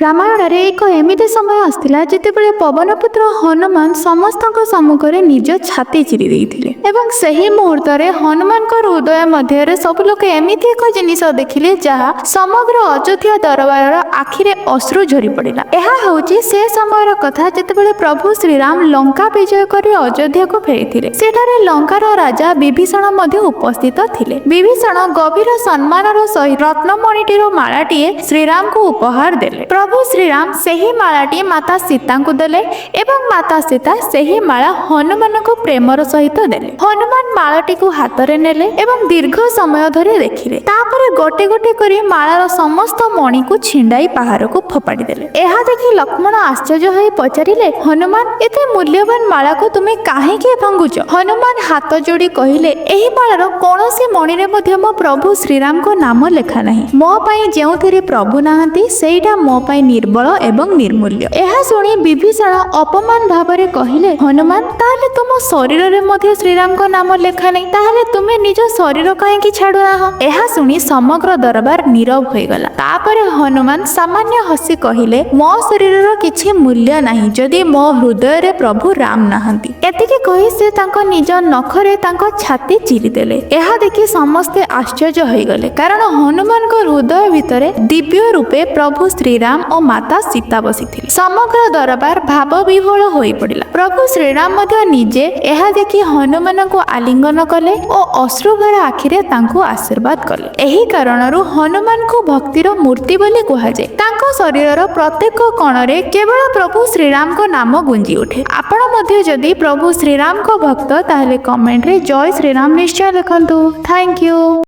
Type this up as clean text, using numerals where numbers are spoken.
रामायण रे एक एमिति समय आसला जितेबेले पवनपुत्र हनुमान समस्त सम्मुखें निज छाती चिरी देइथिले एवं सही मुहूर्त हनुमान हृदय मध्य सब लोक एमिति एक जिनिस देखिले जहाँ समग्र अयोध्या दरबार आखिरे अश्रु झरी पड़ा। यह होची से समय कथा जितेबेले प्रभु श्रीराम लंका विजय कर अयोध्या को फेरी सेठारे लंकार राजा विभीषण उपस्थित थिले। विभीषण गभीर सम्मान सहित रत्नमणिटीर मालाटीए श्रीराम को उपहार देले। प्रभु श्रीराम सही मालाटी माता सीता को देले एवं माता सीता सही माला हनुमान को प्रेमर सहित देले। हनुमान मालाटी को हाथ में नेले एवं दीर्घ समय धरी देखिले। तापरे गोटे गोटे करी मालार समस्त मणि को छिंडाई पहाड़ को फोपाड़ी देले। यह देखि लक्ष्मण आश्चर्य होई पचारिले, हनुमान एते मूल्यवान माला को तुमे काहेकि भांगुच? हनुमान हाथ जोड़ी कहिले, एही मालार कोनोसी मणि रे मध्ये मो प्रभु श्रीराम को नाम लेखा नहीं। मो पई जेउथिरे प्रभु नाहंती सेईटा मो पई निर्बल एवं निर्मूल्य। यह शुणी विभीषण अपमान भावरे कहिले, हनुमान ताले तुम शरीर रे मध्ये श्रीराम को नाम लेखा नहीं, ताले तुमे निज शरीर काहेकि छाडु नाह? यह शुणी समग्र दरबार नीरव होई गला। तापरे हनुमान सामान्य हसी कहिले, मो शरीर रो किछि मूल्य नहीं जदि मो हृदय रे प्रभु राम नाहंती। एतिके कहि से तांको निज नखरे तांको छाती चिरी देले। यह देखि समस्ते आश्चर्य होई गले, कारण हनुमान को हृदय भितरे दिव्य रूपे प्रभु श्रीराम और माता सीता बसी थी। समग्र दरबार भाव विह्वल होई पड़िला। प्रभु श्रीराम मध्य निजे यह देखि हनुमान को आलिंगन कले और अश्रुभर आखिरे तांको आशीर्वाद कले। एही कारणरु हनुमान को भक्तिर मूर्ति बोली कुहाजे। तांको शरीरर प्रत्येक कणरे केवल प्रभु श्रीराम को नाम गुंजी उठे। आपण मध्य जदि प्रभु श्रीराम को भक्त ताहले कमेंट रे जय श्रीराम निश्चय लिखंतु। Thank you.